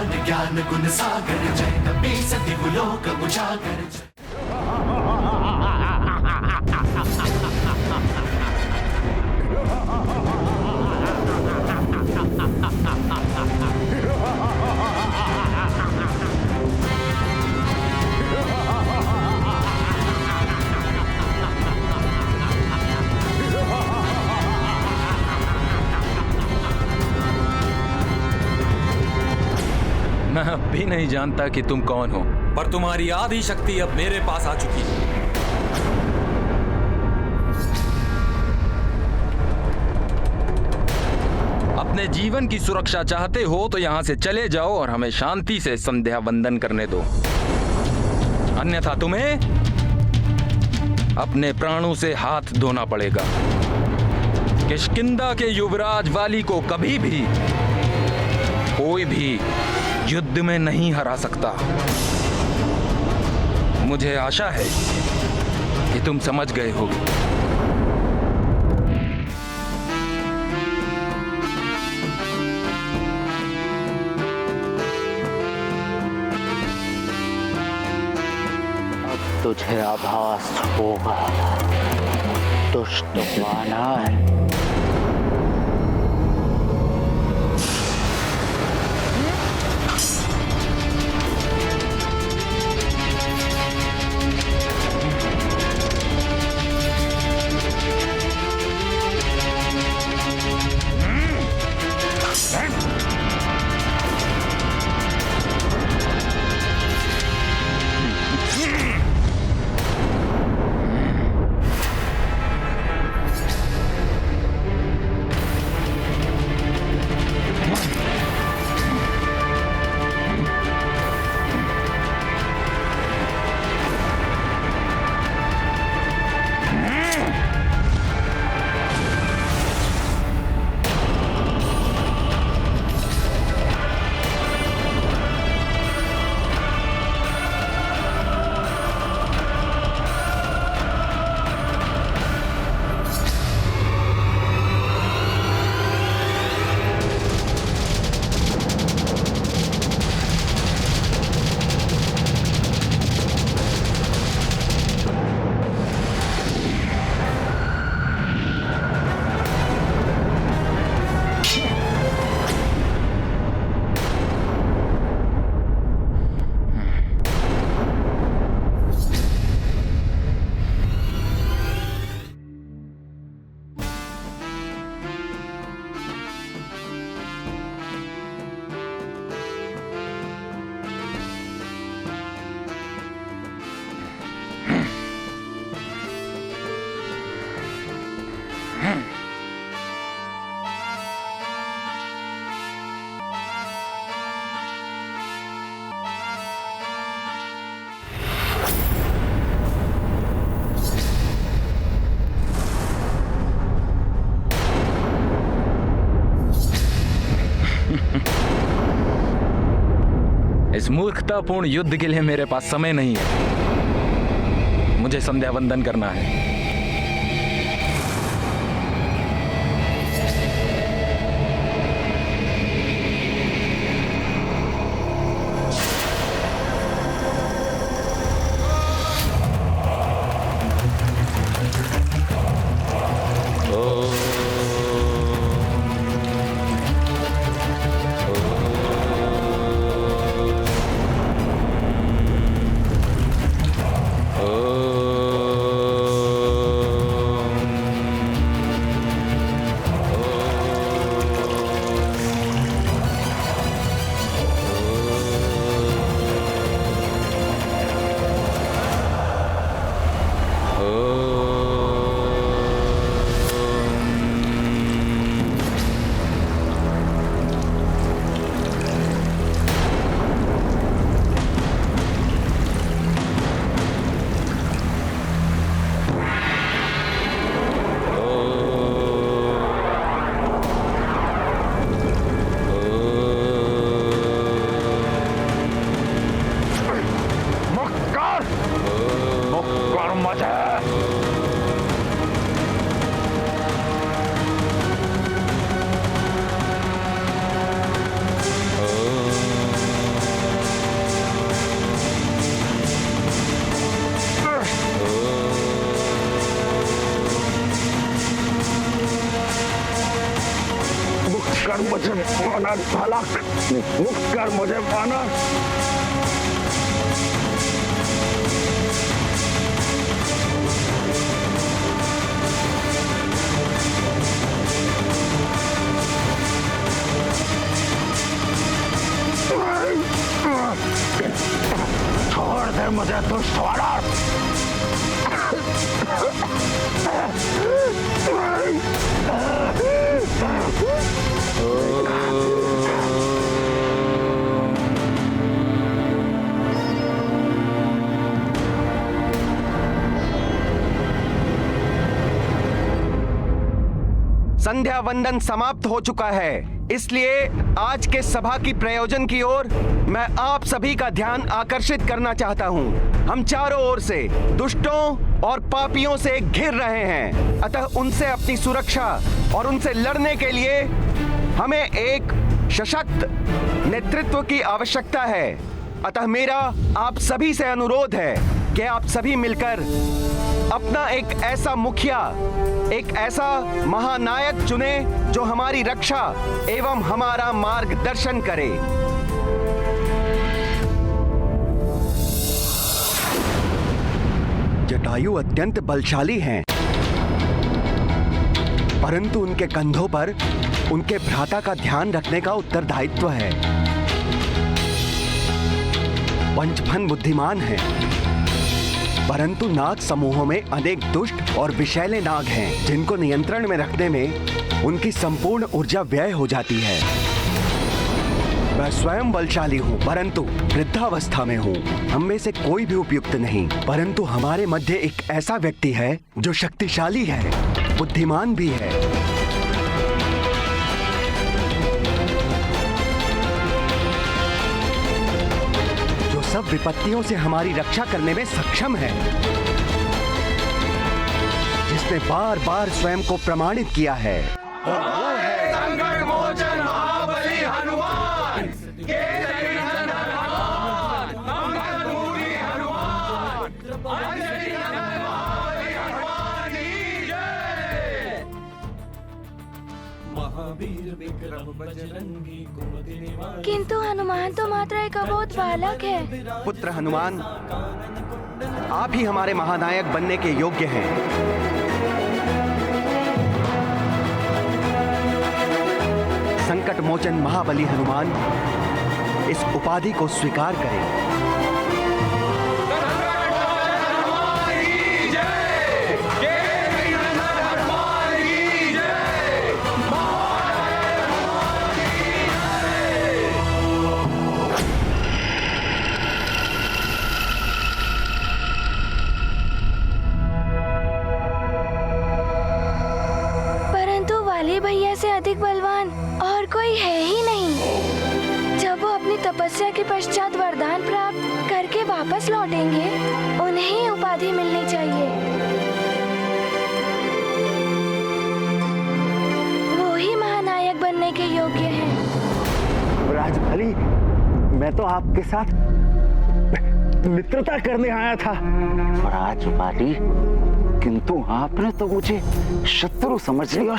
महान ज्ञान गुण सागर जय कपी सति लोक उजागर जय। मैं अब भी नहीं जानता कि तुम कौन हो, पर तुम्हारी आधी शक्ति अब मेरे पास आ चुकी है। अपने जीवन की सुरक्षा चाहते हो तो यहाँ से चले जाओ और हमें शांति से संध्या वंदन करने दो, अन्यथा तुम्हें अपने प्राणों से हाथ धोना पड़ेगा। किष्किंधा के युवराज वाली को कभी भी कोई भी युद्ध में नहीं हरा सकता। मुझे आशा है कि तुम समझ गए हो। अब तुझे आभास होगा, दुष्ट वानर। इस मूर्खतापूर्ण युद्ध के लिए मेरे पास समय नहीं है। मुझे संध्या वंदन करना है। से वानर भलक मुक्त कर मुझे वानर। छोड़ दे मुझे दुष्ट वानर। संध्या वंदन समाप्त हो चुका है, इसलिए आज के सभा की प्रयोजन की ओर मैं आप सभी का ध्यान आकर्षित करना चाहता हूं। हम चारों ओर से दुष्टों और पापियों से घिर रहे हैं, अतः उनसे अपनी सुरक्षा और उनसे लड़ने के लिए हमें एक सशक्त नेतृत्व की आवश्यकता है। अतः मेरा आप सभी से अनुरोध है कि आप सभी मिलकर अपना एक ऐसा मुखिया, एक ऐसा महानायक चुने जो हमारी रक्षा एवं हमारा मार्गदर्शन करे। जटायु अत्यंत बलशाली हैं, परंतु उनके कंधों पर उनके भ्राता का ध्यान रखने का उत्तरदायित्व है। पंचफन बुद्धिमान हैं, परंतु नाग समूहों में अनेक दुष्ट और विषैले नाग हैं, जिनको नियंत्रण में रखने में उनकी संपूर्ण ऊर्जा व्यय हो जाती है। मैं स्वयं बलशाली हूँ, परंतु वृद्धावस्था में हूँ। हम में से कोई भी उपयुक्त नहीं, परंतु हमारे मध्य एक ऐसा व्यक्ति है जो शक्तिशाली है, बुद्धिमान भी है। जो सब विपत्तियों से हमारी रक्षा करने में सक्षम है, जिसने बार बार स्वयं को प्रमाणित किया है। संकट मोचन महाबली हनुमान, केसरी नंदन हनुमान, मंगलमूर्ति हनुमान, अंजनी नंदन महाबली हनुमान की जय। महावीर विक्रम बजरंगी कुमति निवारण। किंतु हनुमान तो मात्र एक अबोध बालक है। पुत्र हनुमान, आप ही हमारे महानायक बनने के योग्य हैं। संकट मोचन महाबली हनुमान, इस उपाधि को स्वीकार करें। भैया से अधिक बलवान और कोई है ही नहीं। जब वो अपनी तपस्या के पश्चात वरदान प्राप्त करके वापस लौटेंगे, उन्हें ही उपाधि मिलनी चाहिए। वो ही महानायक बनने के योग्य हैं। राजभली, मैं तो आपके साथ मित्रता करने आया था। राजपाली, किंतु आपने तो मुझे शत्रु समझ लिया।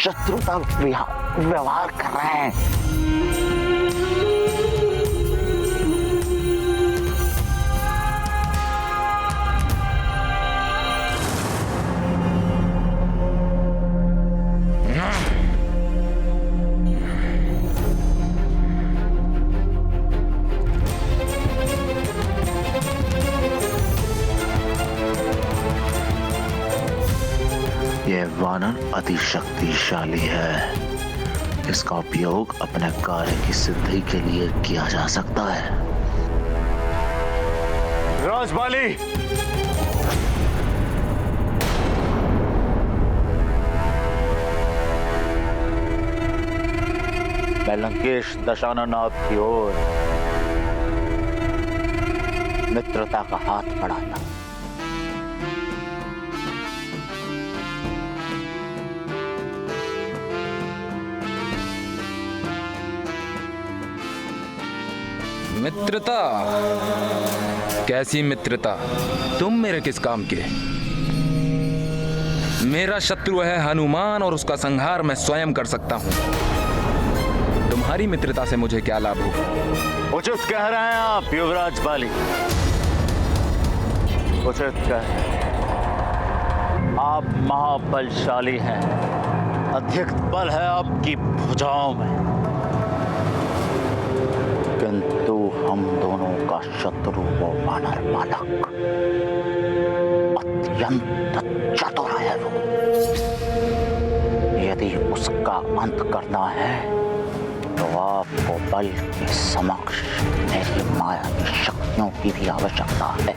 शत्रुता व्यवहार कर रहे हैं। यह वानर अति शक्तिशाली है। इसका उपयोग अपने कार्य की सिद्धि के लिए किया जा सकता है। राजपाली, मैं लंकेश दशाननाथ की ओर मित्रता का हाथ बढ़ाता। मित्रता? कैसी मित्रता? तुम मेरे किस काम के? मेरा शत्रु है हनुमान और उसका संहार मैं स्वयं कर सकता हूँ। तुम्हारी मित्रता से मुझे क्या लाभ होगा? उचित कह रहे हैं आप युवराज बाली, उचित कह रहे हैं। आप महाबलशाली हैं, अधिक बल है आपकी भुजाओं में, किंतु हम दोनों का शत्रु वो वानर बालक अत्यंत चतुर है वो। यदि उसका अंत करना है तो आपको बल के समक्ष मेरी माया की शक्तियों की भी आवश्यकता है।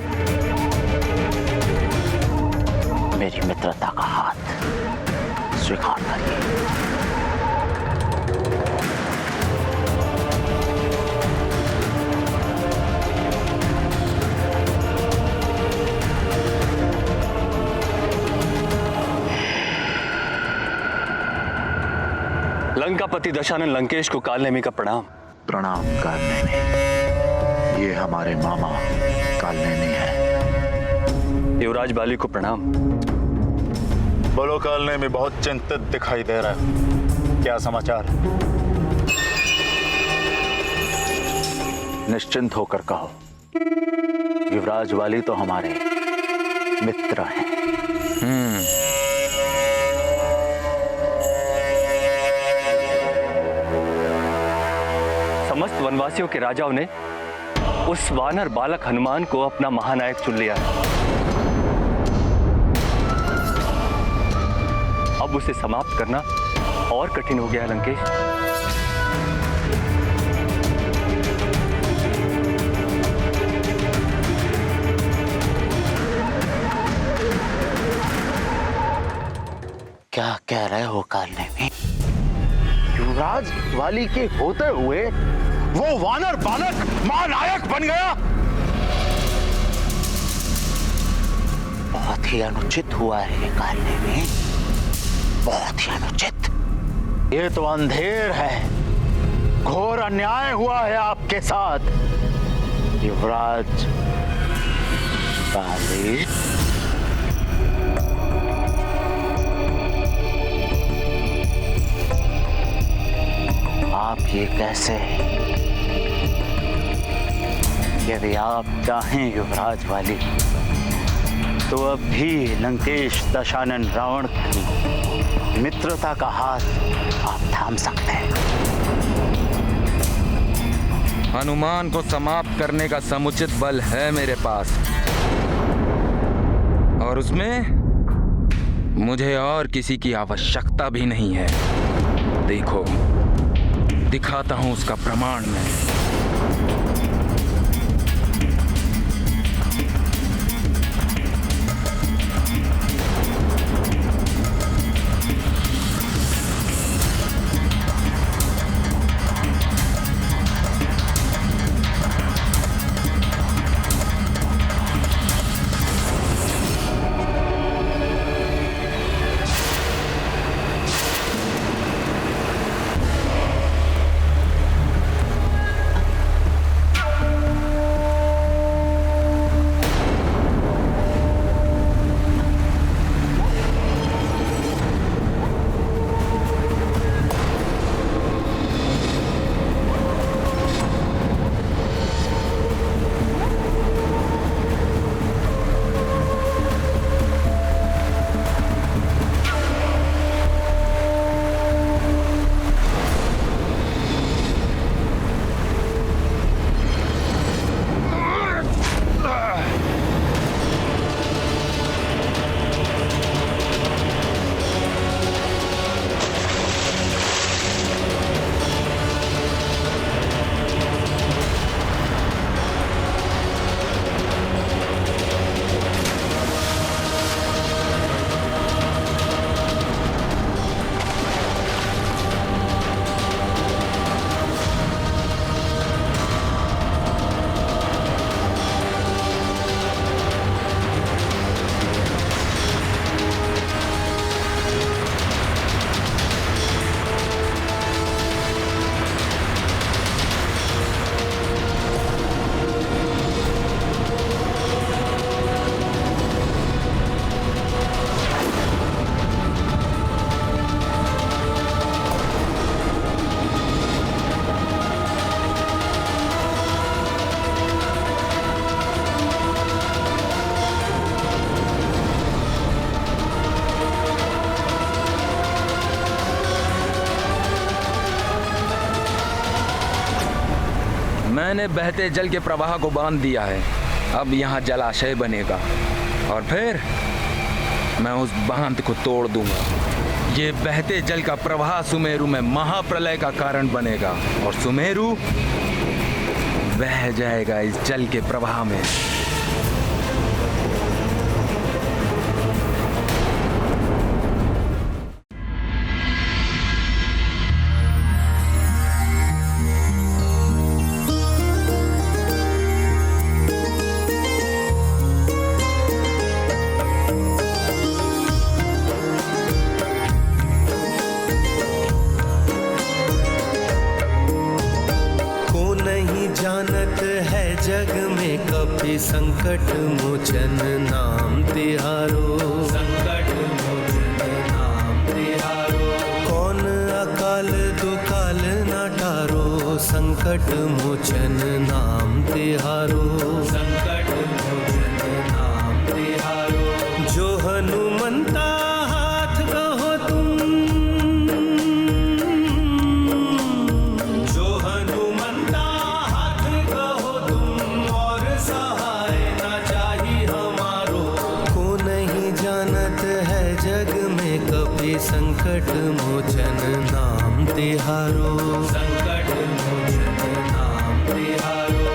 मेरी मित्रता का हाथ स्वीकार करिए। लंकापति दशानन लंकेश को कालनेमी का प्रणाम। प्रणाम कालनेमी, ये हमारे मामा कालनेमी है। युवराज बाली को प्रणाम। बोलो कालनेमी, बहुत चिंतित दिखाई दे रहा है, क्या समाचार? निश्चिंत होकर कहो, युवराज वाली तो हमारे मित्र हैं। समस्त वनवासियों के राजाओं ने उस वानर बालक हनुमान को अपना महानायक चुन लिया है। अब उसे समाप्त करना और कठिन हो गया है लंकेश। क्या कह रहे हो कालनेमी? युवराज वाली के होते हुए वो वानर बालक महानायक बन गया? बहुत ही अनुचित हुआ है ये कालनेमी, बहुत ही अनुचित। ये तो अंधेर है, घोर अन्याय हुआ है आपके साथ युवराज बाली। आप ये कैसे? यदि आप चाहें युवराज वाली तो अब भी लंकेश दशानन रावण की मित्रता का हाथ आप थाम सकते हैं। हनुमान को समाप्त करने का समुचित बल है मेरे पास, और उसमें मुझे और किसी की आवश्यकता भी नहीं है। देखो, दिखाता हूं उसका प्रमाण मैं। मैंने बहते जल के प्रवाह को बांध दिया है। अब यहाँ जलाशय बनेगा और फिर मैं उस बांध को तोड़ दूंगा। ये बहते जल का प्रवाह सुमेरु में महाप्रलय का कारण बनेगा और सुमेरु बह जाएगा इस जल के प्रवाह में। जानत है जग में कभी संकट मोचन नाम तिहारो। संकट मोचन नाम तिहारो। कौन अकाल दुकाल न टारो। संकट मोचन नाम तिहारो। संकट मोचन नाम तिहारो। जो हनुमंता हाथ कहो तुम। जो हनुमंता संकट मोचन नाम तिहारो। संकट मोचन नाम तिहारो।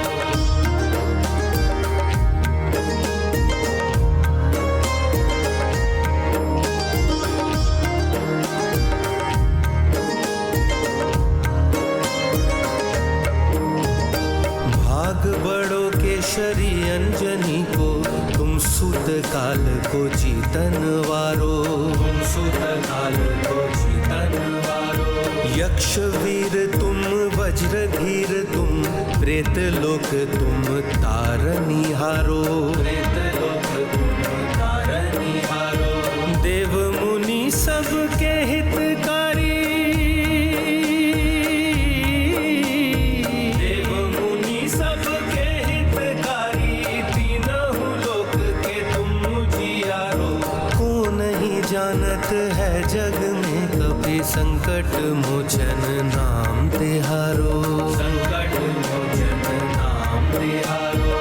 भाग बड़ो केशरी अंजनी को तुम सुत काल को जीतन वारो। तुम सुत काल को जीतन वारो। यक्ष वीर तुम वज्र धीर तुम प्रेत लोक तुम तारनी हारो। प्रेत लोक तुम तारनी हारो। देव मुनि सबके हितकारी। देव मुनि सबके हितकारी। तीनों लोक के तुम जियारो। को नहीं जानत है जग में कभी संकट मोचन नाम तिहारो। संकट मोचन नाम तिहारो।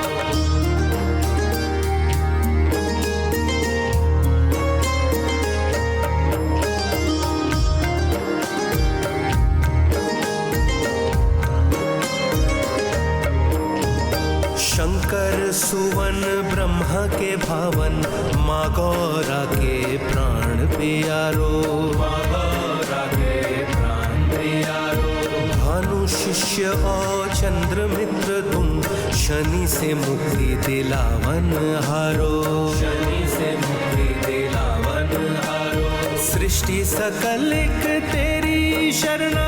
शंकर सुवन ब्रह्मा के भावन माँ गौरा के प्राण प्यारो। माँ गौरा के प्राण प्यारो। भानु शिष्य और चंद्र मित्र तुम शनि से मुक्ति दिलावन हारो। शनि से मुक्ति दिलावन हारो। सृष्टि सकल एक तेरी शरणा।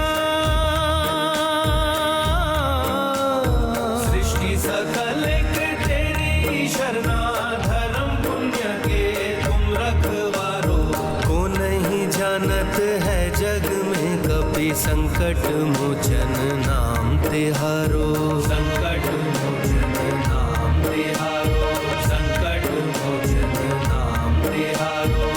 सृष्टि सकल एक तेरी शरणा। धर्म पुण्य के तुम रखवारो। को नहीं जानत है जग में कभी संकट मोचन नाम तिहारो। संकट मोचन नाम तिहारो। संकट मोचन नाम तिहारो।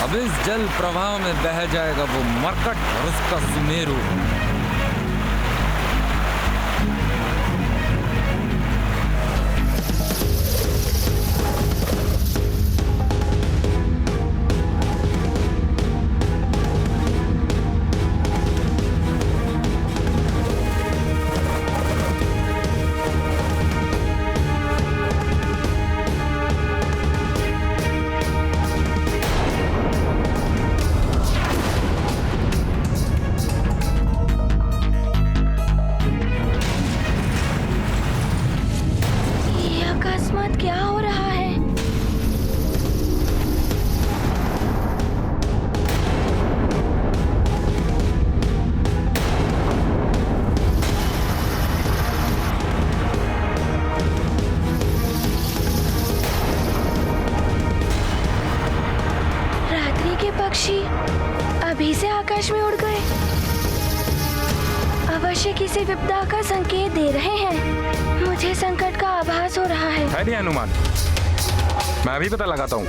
अब इस जल प्रवाह में बह जाएगा वो मरकट और उसका सुमेरु। आकाश में उड़ गए। अवश्य किसी विपदा का संकेत दे रहे हैं। मुझे संकट का आभास हो रहा है। है नहीं हनुमान, मैं अभी पता लगाता हूँ।